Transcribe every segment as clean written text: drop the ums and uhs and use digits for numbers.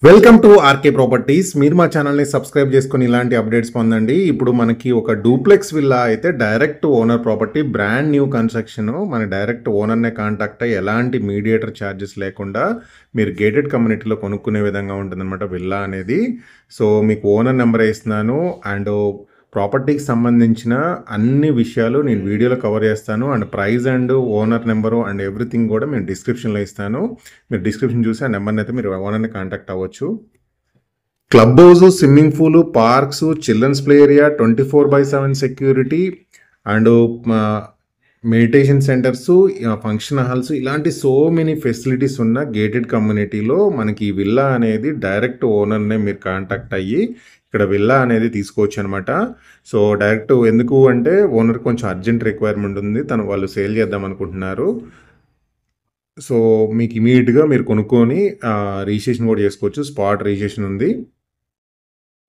Welcome to RK properties. మీరు మా ఛానల్ని సబ్స్క్రైబ్ చేసుకొని ఇలాంటి అప్డేట్స్ పొందండి. ఇప్పుడు మనకి ఒక డూప్లెక్స్ విల్లా అయితే direct owner property, brand new construction. మన డైరెక్ట్ ఓనర్నే కాంటాక్ట్ అయ్యి ఎలాంటి మీడియేటర్ ఛార్జెస్ లేకుండా మీరు గేటెడ్ కమ్యూనిటీలో కొనుక్కునే విధంగా ఉంటుందన్నమాట విల్లా అనేది. సో మీకు ఓనర్ నెంబర్ ఇస్తున్నాను అండ్ ప్రాపర్టీకి సంబంధించిన అన్ని విషయాలు నేను వీడియోలో కవర్ చేస్తాను. And price and owner number and everything కూడా నేను డిస్క్రిప్షన్లో ఇస్తాను. మీరు డిస్క్రిప్షన్ చూసి ఆ నెంబర్ని అయితే మీరు ఓనర్ని కాంటాక్ట్ అవ్వచ్చు. Club house, swimming pool, parks, children's play area, 24/7 security and meditation centres, function halls, ఇలాంటి సో మెనీ ఫెసిలిటీస్ ఉన్న గేటెడ్ కమ్యూనిటీలో మనకి ఈ విల్లా అనేది డైరెక్ట్ ఓనర్నే మీరు కాంటాక్ట్ అయ్యి ఇక్కడ విల్లా అనేది తీసుకోవచ్చు అనమాట. సో డైరెక్ట్ ఎందుకు అంటే ఓనర్ కొంచెం అర్జెంట్ రిక్వైర్మెంట్ ఉంది, వాళ్ళు సేల్ చేద్దాం అనుకుంటున్నారు. సో మీకు ఇమీడియట్గా మీరు కొనుక్కొని రిజిస్ట్రేషన్ కూడా చేసుకోవచ్చు. స్పాట్ రిజిస్ట్రేషన్ ఉంది.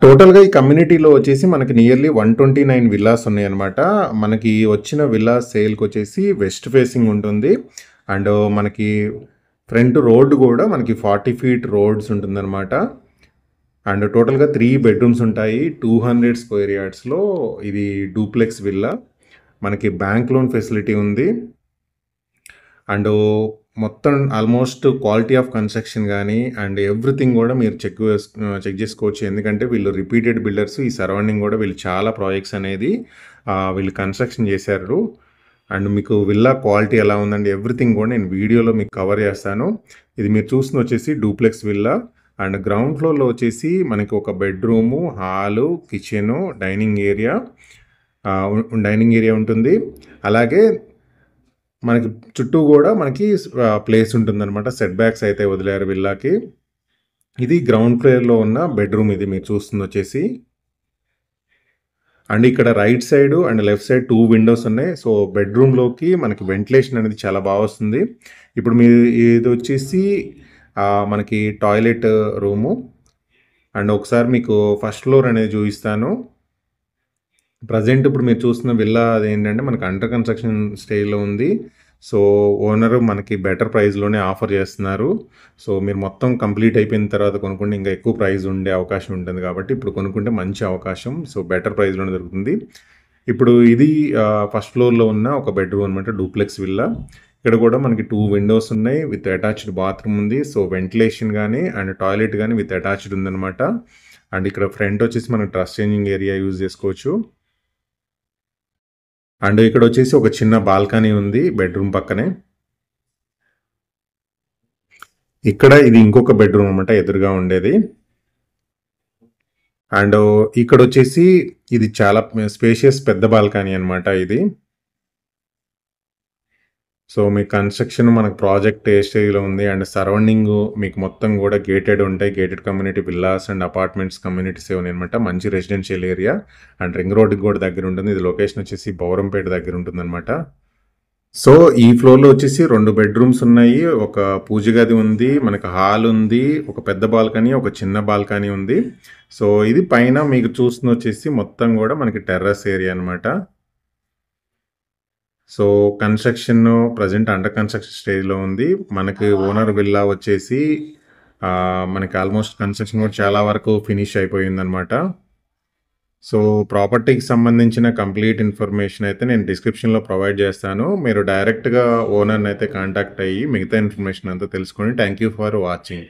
టోటల్గా ఈ కమ్యూనిటీలో వచ్చేసి మనకి నియర్లీ 129 విల్లాస్ ఉన్నాయన్నమాట. మనకి వచ్చిన విల్లా సేల్కి వచ్చేసి వెస్ట్ ఫేసింగ్ ఉంటుంది అండ్ మనకి ఫ్రంట్ రోడ్ కూడా మనకి 40 feet రోడ్స్ ఉంటుందన్నమాట. అండ్ టోటల్గా 3 bedrooms ఉంటాయి. 200 square yardsలో ఇది డూప్లెక్స్ విల్లా. మనకి బ్యాంక్ లోన్ ఫెసిలిటీ ఉంది అండ్ మొత్తం ఆల్మోస్ట్ క్వాలిటీ ఆఫ్ కన్స్ట్రక్షన్ కానీ అండ్ ఎవ్రీథింగ్ కూడా మీరు చెక్ చేసుకోవచ్చు. ఎందుకంటే వీళ్ళు రిపీటెడ్ బిల్డర్స్. ఈ సరౌండింగ్ కూడా వీళ్ళు చాలా ప్రాజెక్ట్స్ అనేది వీళ్ళు కన్స్ట్రక్షన్ చేశారు. అండ్ మీకు విల్లా క్వాలిటీ ఎలా ఉందండి ఎవ్రీథింగ్ కూడా నేను వీడియోలో మీకు కవర్ చేస్తాను. ఇది మీరు చూస్తుంది వచ్చేసి డూప్లెక్స్ విల్లా. అండ్ గ్రౌండ్ ఫ్లోర్లో వచ్చేసి మనకి ఒక bedroom, hall, kitchen, dining area ఉంటుంది. అలాగే మనకి చుట్టూ కూడా మనకి ప్లేస్ ఉంటుందన్నమాట. సెట్ బ్యాక్స్ అయితే వదిలేరు విల్లాకి. ఇది గ్రౌండ్ ఫ్లోర్లో ఉన్న బెడ్రూమ్. ఇది మీరు చూస్తుంది వచ్చేసి. అండ్ ఇక్కడ right side and left side 2 windows ఉన్నాయి. సో బెడ్రూమ్లోకి మనకి వెంటిలేషన్ అనేది చాలా బాగా వస్తుంది. ఇప్పుడు మీరు ఇది వచ్చేసి మనకి టాయిలెట్ రూము. అండ్ ఒకసారి మీకు ఫస్ట్ ఫ్లోర్ అనేది చూపిస్తాను. ప్రజెంట్ ఇప్పుడు మీరు చూస్తున్న విల్లా అది ఏంటంటే మనకి అండర్ కన్స్ట్రక్షన్ స్టేజ్లో ఉంది. సో ఓనరు మనకి బెటర్ ప్రైస్లోనే ఆఫర్ చేస్తున్నారు. సో మీరు మొత్తం కంప్లీట్ అయిపోయిన తర్వాత కొనుక్కుంటే ఇంకా ఎక్కువ ప్రైస్ ఉండే అవకాశం ఉంటుంది. కాబట్టి ఇప్పుడు కొనుక్కుంటే మంచి అవకాశం. సో బెటర్ ప్రైస్లోనే దొరుకుతుంది. ఇప్పుడు ఇది ఫస్ట్ ఫ్లోర్లో ఉన్న ఒక బెడ్రూమ్ అనమాట, డూప్లెక్స్ విల్లా. ఇక్కడ కూడా మనకి 2 windows ఉన్నాయి విత్ అటాచ్డ్ బాత్రూమ్ ఉంది. సో వెంటిలేషన్ కానీ అండ్ టాయిలెట్ కానీ విత్ అటాచ్డ్ ఉందన్నమాట. అండ్ ఇక్కడ ఫ్రంట్ వచ్చేసి మనం డ్రెస్ చేంజింగ్ ఏరియా యూజ్ చేసుకోవచ్చు. అండ్ ఇక్కడ వచ్చేసి ఒక చిన్న బాల్కనీ ఉంది బెడ్రూమ్ పక్కనే. ఇక్కడ ఇది ఇంకొక బెడ్రూమ్ అనమాట ఎదురుగా ఉండేది. అండ్ ఇక్కడ వచ్చేసి ఇది చాలా స్పేషియస్ పెద్ద బాల్కనీ అనమాట ఇది. సో మీ కన్స్ట్రక్షన్ మనకు ప్రాజెక్ట్ ఏ స్టేజ్లో ఉంది అండ్ సరౌండింగ్ మీకు మొత్తం కూడా గేటెడ్ ఉంటాయి. Gated community villas and apartments communities ఏమన్నా అనమాట. మంచి రెసిడెన్షియల్ ఏరియా అండ్ రింగ్ రోడ్కి కూడా దగ్గర ఉంటుంది. ఇది లొకేషన్ వచ్చేసి బౌరంపేట దగ్గర ఉంటుందన్నమాట. సో ఈ ఫ్లోర్లో వచ్చేసి 2 bedrooms ఉన్నాయి. ఒక పూజ గది ఉంది, మనకు హాల్ ఉంది, ఒక పెద్ద బాల్కనీ, ఒక చిన్న బాల్కనీ ఉంది. సో ఇది పైన మీకు చూస్తున్న వచ్చేసి మొత్తం కూడా మనకి టెర్రస్ ఏరియా అనమాట. So construction present under construction స్టేజ్లో ఉంది. మనకి ఓనర్ విల్లా వచ్చేసి మనకి ఆల్మోస్ట్ కన్స్ట్రక్షన్ కూడా చాలా వరకు ఫినిష్ అయిపోయిందనమాట. సో ప్రాపర్టీకి సంబంధించిన కంప్లీట్ ఇన్ఫర్మేషన్ అయితే నేను డిస్క్రిప్షన్లో ప్రొవైడ్ చేస్తాను. మీరు డైరెక్ట్గా ఓనర్ని అయితే కాంటాక్ట్ అయ్యి మిగతా ఇన్ఫర్మేషన్ అంతా తెలుసుకొని. Thank you for watching.